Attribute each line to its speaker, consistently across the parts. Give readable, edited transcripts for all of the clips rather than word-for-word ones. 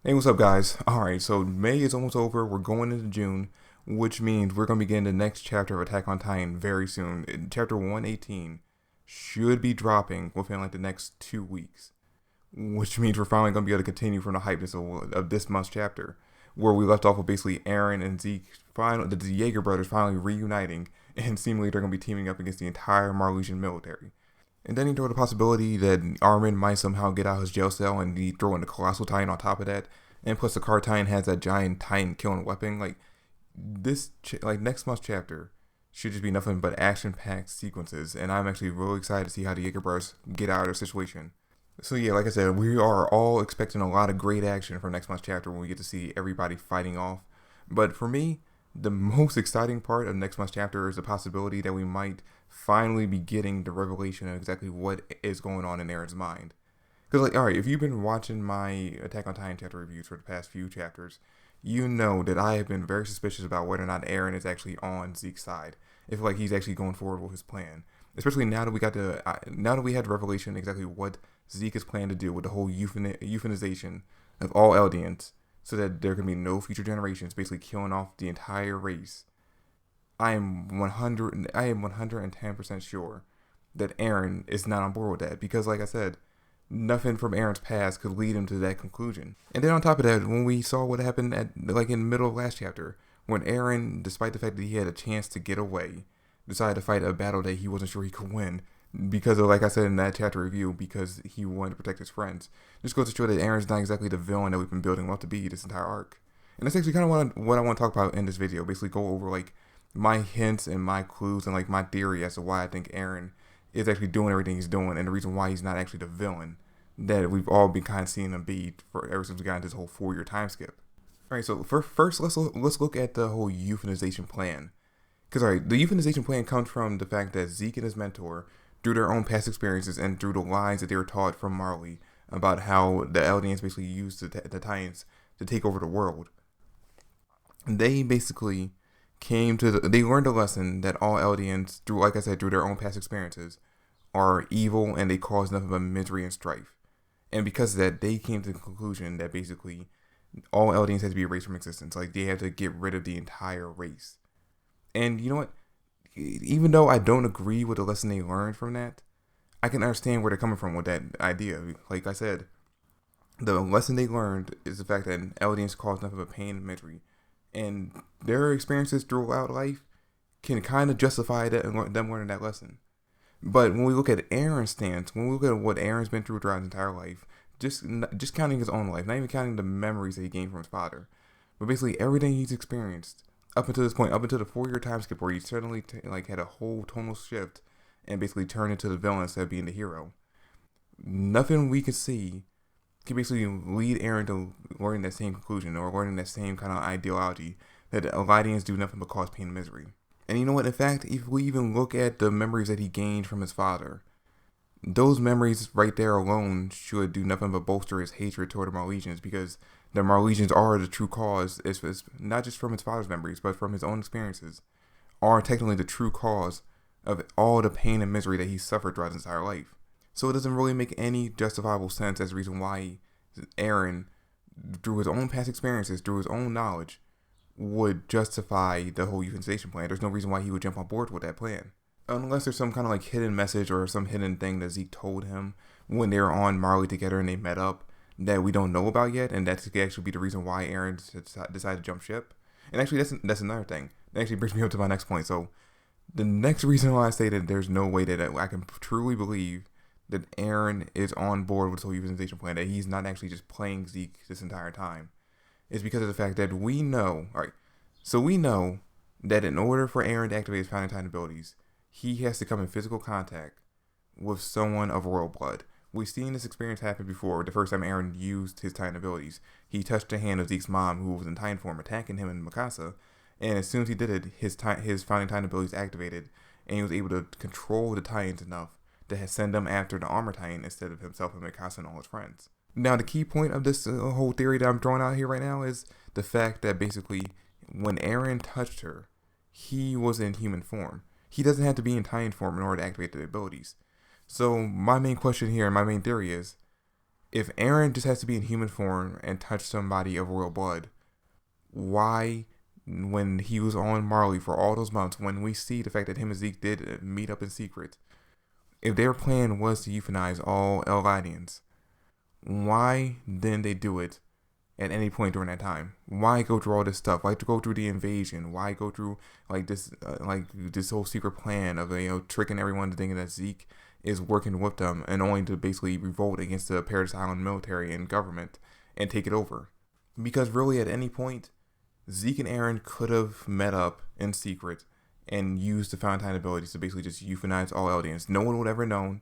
Speaker 1: Hey, what's up, guys? Alright, so May is almost over. We're going into June, which means we're going to begin the next chapter of Attack on Titan very soon. Chapter 118 should be dropping within like the next 2 weeks, which means we're finally going to be able to continue from the hypeness of this month's chapter, where we left off with basically Eren and Zeke, the Jaeger brothers finally reuniting, and seemingly they're going to be teaming up against the entire Marlesian military. And then he threw the possibility that Armin might somehow get out of his jail cell and he throw in the Colossal Titan on top of that. And plus the Car Titan has that giant Titan killing weapon. Like next month's chapter should just be nothing but action-packed sequences. And I'm actually really excited to see how the Jaeger Brothers get out of their situation. So yeah, like I said, we are all expecting a lot of great action from next month's chapter when we get to see everybody fighting off. But for me, the most exciting part of next month's chapter is the possibility that we might finally be getting the revelation of exactly what is going on in Eren's mind. Because, like, alright, if you've been watching my Attack on Titan chapter reviews for the past few chapters, you know that I have been very suspicious about whether or not Eren is actually on Zeke's side. If, like, he's actually going forward with his plan. Especially now that now that we had the revelation exactly what Zeke is planning to do with the whole euthanization of all Eldians, so that there can be no future generations, basically killing off the entire race. I am 110% sure that Eren is not on board with that because, like I said, nothing from Eren's past could lead him to that conclusion. And then on top of that, when we saw what happened at like in the middle of last chapter, when Eren, despite the fact that he had a chance to get away, decided to fight a battle that he wasn't sure he could win because of, like I said in that chapter review, because he wanted to protect his friends. Just goes to show that Eren's not exactly the villain that we've been building him up to be this entire arc. And that's actually kind of what I want to talk about in this video. Basically, go over like my hints and my clues and like my theory as to why I think Eren is actually doing everything he's doing and the reason why he's not actually the villain that we've all been kind of seeing him be for ever since we got into this whole 4-year time skip. All right, so first let's look at the whole euthanization plan. Because all right, the euthanization plan comes from the fact that Zeke and his mentor, through their own past experiences and through the lies that they were taught from Marley about how the Eldians basically used the Titans to take over the world, they basically they learned a lesson that all Eldians, through, like I said, through their own past experiences, are evil and they cause nothing but misery and strife. And because of that, they came to the conclusion that basically all Eldians had to be erased from existence. Like, they had to get rid of the entire race. And you know what? Even though I don't agree with the lesson they learned from that, I can understand where they're coming from with that idea. Like I said, the lesson they learned is the fact that Eldians cause nothing but pain and misery. And their experiences throughout life can kind of justify them learning that lesson. But when we look at Eren's stance, when we look at what Eren's been through throughout his entire life, just counting his own life, not even counting the memories that he gained from his father, but basically everything he's experienced up until this point, up until the 4-year time skip where he suddenly had a whole tonal shift and basically turned into the villain instead of being the hero. Nothing we can see can basically lead Eren to learning that same conclusion or learning that same kind of ideology that Eldians do nothing but cause pain and misery. And you know what? In fact, if we even look at the memories that he gained from his father, those memories right there alone should do nothing but bolster his hatred toward the Marlesians, because the Marlesians are the true cause. It's not just from his father's memories, but from his own experiences, are technically the true cause of all the pain and misery that he suffered throughout his entire life. So it doesn't really make any justifiable sense as a reason why Eren, through his own past experiences, through his own knowledge, would justify the whole euthanization plan. There's no reason why he would jump on board with that plan. Unless there's some kind of like hidden message or some hidden thing that Zeke told him when they were on Marley together and they met up that we don't know about yet, and that could actually be the reason why Eren decided to jump ship. And actually, that's another thing. That actually brings me up to my next point. So, the next reason why I say that there's no way that I can truly believe that Eren is on board with this whole euthanization plan, that he's not actually just playing Zeke this entire time, is because of the fact that we know, alright, so we know that in order for Eren to activate his Founding Titan abilities, he has to come in physical contact with someone of royal blood. We've seen this experience happen before. The first time Eren used his Titan abilities, he touched the hand of Zeke's mom, who was in Titan form, attacking him in Mikasa. And as soon as he did it, his Founding Titan abilities activated, and he was able to control the Titans enough to send them after the Armor Titan instead of himself and Mikasa and all his friends. Now, the key point of this whole theory that I'm throwing out here right now is the fact that basically when Eren touched her, he was in human form. He doesn't have to be in Titan form in order to activate the abilities. So my main question here and my main theory is, If Eren just has to be in human form and touch somebody of royal blood, why, when he was on Marley for all those months, when we see the fact that him and Zeke did meet up in secret, if their plan was to euthanize all Eldians, why didn't they do it at any point during that time? Why go through all this stuff? Why to go through the invasion? Why go through this whole secret plan of tricking everyone to thinking that Zeke is working with them and only to basically revolt against the Paradise Island military and government and take it over? Because really, at any point, Zeke and Eren could have met up in secret and used the Fountain abilities to basically just euthanize all Eldians. No one would have ever known.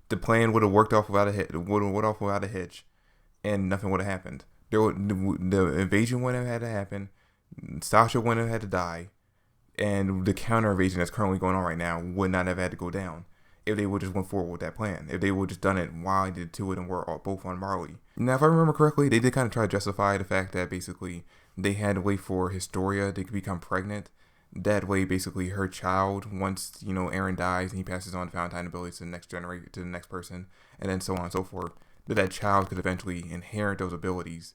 Speaker 1: The plan would have worked off without a hitch, and nothing would have happened. The invasion wouldn't have had to happen. Sasha wouldn't have had to die, and the counter invasion that's currently going on right now would not have had to go down if they would just went forward with that plan. If they would just done it while they did to it and were both on Marley. Now, if I remember correctly, they did kind of try to justify the fact that basically they had to wait for Historia to become pregnant. That way, basically, her child, once Eren dies and he passes on the Fountain abilities to the next generation, to the next person, and then so on and so forth, that child could eventually inherit those abilities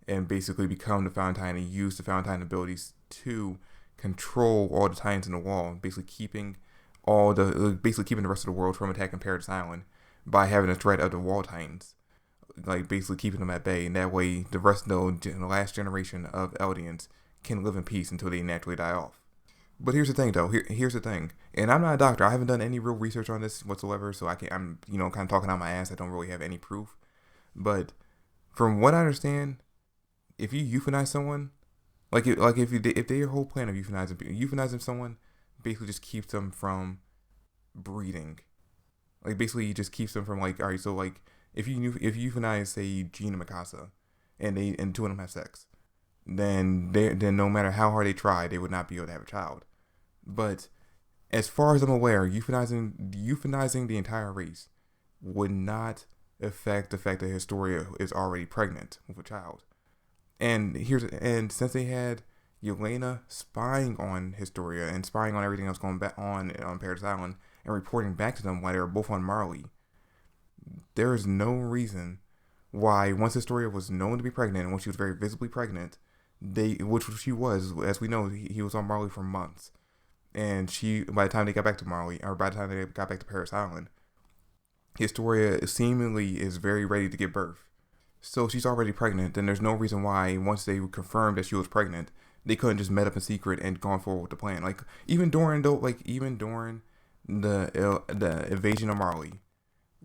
Speaker 1: and basically become the Fountain and use the Fountain abilities to control all the Titans in the wall, basically keeping the rest of the world from attacking Paradise Island by having a threat of the Wall Titans, like basically keeping them at bay, and that way the rest of the last generation of Eldians can live in peace until they naturally die off. But here's the thing, though. Here's the thing, and I'm not a doctor. I haven't done any real research on this whatsoever, so I'm kind of talking out my ass. I don't really have any proof. But from what I understand, if you euthanize someone, if their whole plan of euthanizing someone, basically just keeps them from breeding. Like basically, just keeps them from all right. So if you euthanize, say, Jean and Mikasa, and two of them have sex, then no matter how hard they try, they would not be able to have a child. But as far as I'm aware, euthanizing the entire race would not affect the fact that Historia is already pregnant with a child. And since they had Yelena spying on Historia and spying on everything else going back on Paradise Island and reporting back to them while they were both on Marley, there is no reason why, once Historia was known to be pregnant and when she was very visibly pregnant, which she was, as we know, he was on Marley for months. And by the time they got back to Marley, or by the time they got back to Paradise Island, Historia seemingly is very ready to give birth. So she's already pregnant, then there's no reason why, once they confirmed that she was pregnant, they couldn't just met up in secret and gone forward with the plan. Even during the invasion of Marley,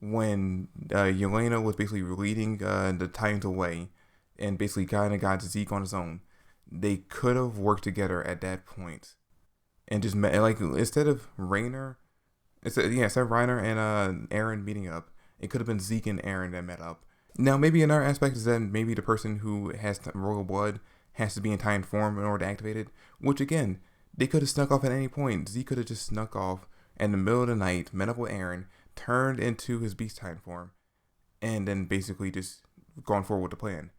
Speaker 1: when Yelena was basically leading the Titans away and basically kind of got Zeke on his own, they could have worked together at that point and just met, instead of Reiner and Eren meeting up, it could have been Zeke and Eren that met up. Now, maybe another aspect is that maybe the person who has royal blood has to be in Titan form in order to activate it, which again, they could have snuck off at any point. Zeke could have just snuck off in the middle of the night, met up with Eren, turned into his Beast Titan form, and then basically just gone forward with the plan.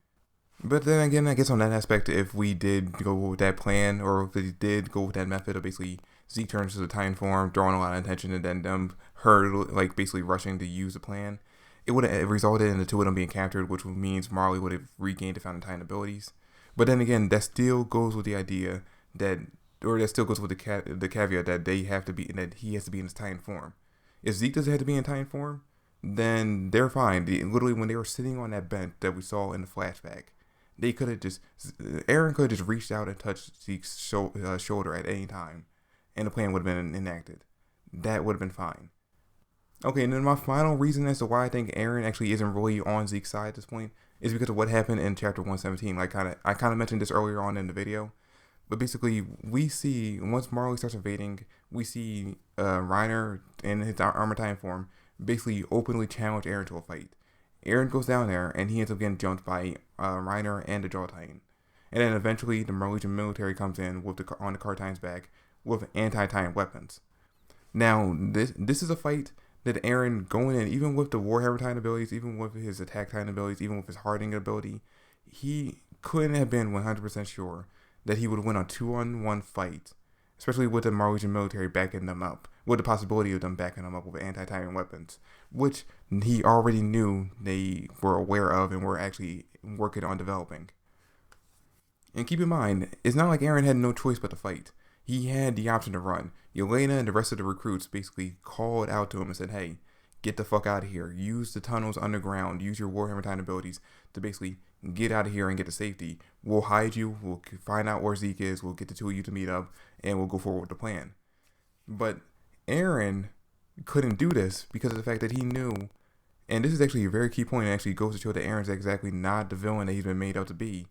Speaker 1: But then again, I guess on that aspect, if we did go with that plan, or if they did go with that method of basically Zeke turns to the Titan form, drawing a lot of attention, and then her basically rushing to use the plan, it would have resulted in the two of them being captured, which means Marley would have regained the Fountain Titan abilities. But then again, that still goes with the idea that the caveat that he has to be in his Titan form. If Zeke doesn't have to be in Titan form, then they're fine. Literally, when they were sitting on that bench that we saw in the flashback, Eren could have just reached out and touched Zeke's shoulder at any time, and the plan would have been enacted. That would have been fine. Okay, and then my final reason as to why I think Eren actually isn't really on Zeke's side at this point is because of what happened in chapter 117. I kind of mentioned this earlier on in the video, but basically we see, once Marley starts invading, we see Reiner in his Armor Titan form basically openly challenge Eren to a fight. Eren goes down there and he ends up getting jumped by Reiner and the Jaw Titan. And then eventually the Norwegian military comes in on the Car Titan's back with anti-Titan weapons. Now, this is a fight that Eren going in, even with the Warhammer Titan abilities, even with his Attack Titan abilities, even with his Hardening ability, he couldn't have been 100% sure that he would win a 2-on-1 fight especially with the Norwegian military backing them up, with the possibility of them backing them up with anti-Titan weapons, which he already knew they were aware of and were actually working on developing. And keep in mind, it's not like Eren had no choice but to fight. He had the option to run. Yelena and the rest of the recruits basically called out to him and said, hey, get the fuck out of here. Use the tunnels underground. Use your Warhammer Titan abilities to basically get out of here and get to safety. We'll hide you. We'll find out where Zeke is. We'll get the two of you to meet up, and we'll go forward with the plan. But Eren couldn't do this because of the fact that he knew, and this is actually a very key point, and actually goes to show that Eren's exactly not the villain that he's been made out to be.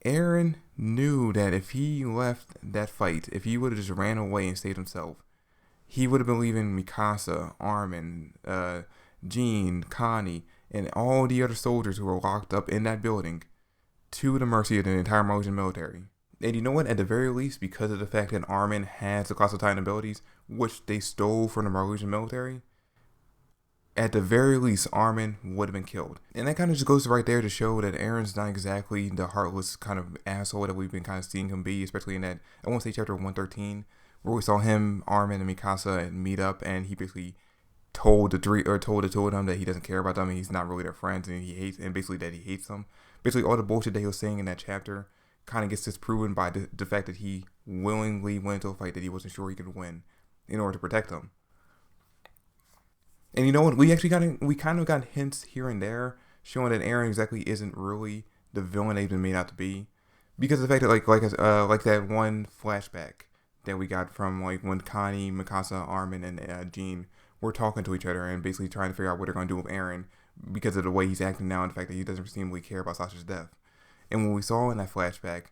Speaker 1: Eren knew that if he left that fight, if he would have just ran away and stayed himself, he would have been leaving Mikasa, Armin, Jean, Connie, and all the other soldiers who were locked up in that building to the mercy of the entire Norwegian military. And you know what? At the very least, because of the fact that Armin has the Colossal Titan abilities, which they stole from the Norwegian military, at the very least, Armin would have been killed. And that kind of just goes right there to show that Eren's not exactly the heartless kind of asshole that we've been kind of seeing him be, especially in that, I want to say chapter 113, where we saw him, Armin, and Mikasa meet up, and he basically told the two of them that he doesn't care about them, and he's not really their friends, and basically that he hates them. Basically, all the bullshit that he was saying in that chapter kind of gets disproven by the fact that he willingly went into a fight that he wasn't sure he could win in order to protect them. And you know what? We kind of got hints here and there showing that Eren exactly isn't really the villain they've been made out to be, because of the fact that like that one flashback that we got from like when Connie, Mikasa, Armin, and Jean were talking to each other and basically trying to figure out what they're going to do with Eren because of the way he's acting now and the fact that he doesn't seemingly care about Sasha's death. And when we saw in that flashback,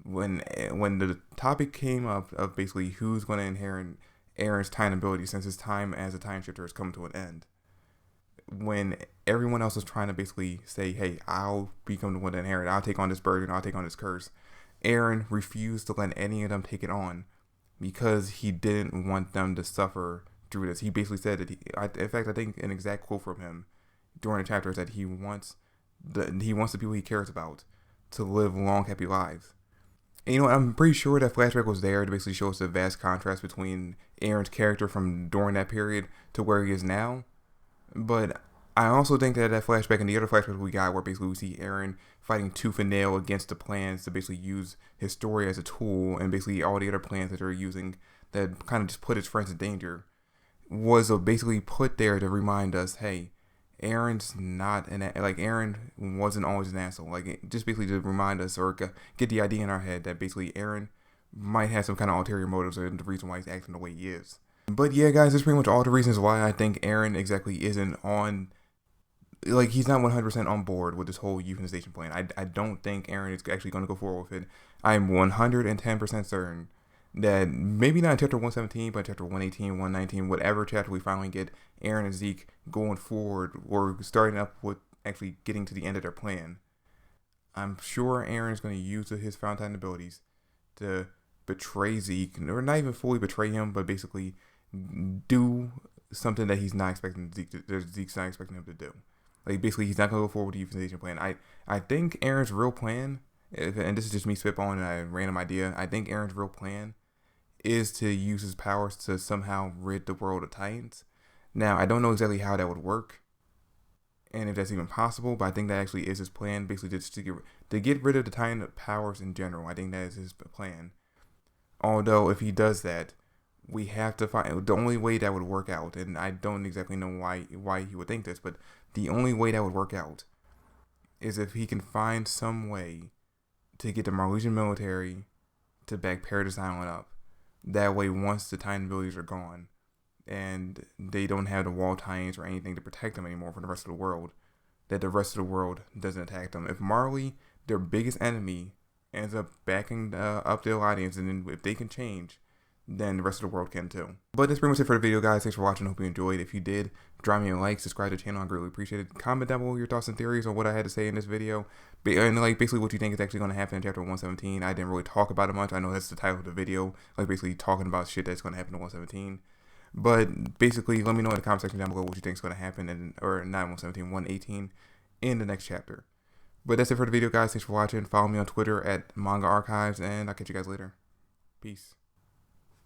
Speaker 1: when the topic came up of basically who's going to inherit Eren's Titan ability since his time as a Titan shifter has come to an end, when everyone else was trying to basically say, hey, I'll become the one to inherit, I'll take on this burden, I'll take on this curse, Eren refused to let any of them take it on because he didn't want them to suffer through this. He basically said that in fact, I think an exact quote from him during the chapter is that he wants the people he cares about to live long, happy lives. And you know, I'm pretty sure that flashback was there to basically show us the vast contrast between Eren's character from during that period to where he is now. But I also think that flashback and the other flashbacks we got where basically we see Eren fighting tooth and nail against the plans to basically use his story as a tool, and basically all the other plans that they're using that kind of just put his friends in danger, was basically put there to remind us, hey, Eren's not Eren wasn't always an asshole. Like, just basically to remind us or get the idea in our head that basically Eren might have some kind of ulterior motives and the reason why he's acting the way he is. But yeah, guys, that's pretty much all the reasons why I think Eren exactly isn't on, like, he's not 100% on board with this whole euthanization plan. I don't think Eren is actually going to go forward with it. I'm 110% certain that maybe not in chapter 117, but chapter 118, 119, whatever chapter we finally get Eren and Zeke going forward or starting up with actually getting to the end of their plan, I'm sure Eren's going to use his Fountain abilities to betray Zeke, or not even fully betray him, but basically do something that he's not expecting Zeke's not expecting him to do. Like, basically, he's not going to go forward with the euthanization plan. I think Eren's real plan, and this is just me spitballing a random idea, I think Eren's real plan is to use his powers to somehow rid the world of Titans. Now, I don't know exactly how that would work, and if that's even possible, but I think that actually is his plan, basically just to get rid of the Titan powers in general. I think that is his plan. Although, if he does that, we have to find the only way that would work out, and I don't exactly know why he would think this, but the only way that would work out is if he can find some way to get the Norwegian military to back Paradise Island up. That way, once the Titan abilities are gone, and they don't have the wall Titans or anything to protect them anymore from the rest of the world, that the rest of the world doesn't attack them. If Marley, their biggest enemy, ends up backing up the alliance, and then if they can change, then the rest of the world can too. But that's pretty much it for the video, guys. Thanks for watching. I hope you enjoyed. If you did, drop me a like, subscribe to the channel. I greatly appreciate it. Comment down below your thoughts and theories on what I had to say in this video, and like basically what you think is actually going to happen in chapter 117. I didn't really talk about it much. I know that's the title of the video, like basically talking about shit that's going to happen in 117. But basically, let me know in the comment section down below what you think is going to happen or not 117, 118 in the next chapter. But that's it for the video, guys. Thanks for watching. Follow me on Twitter at Manga Archives, and I'll catch you guys later. Peace.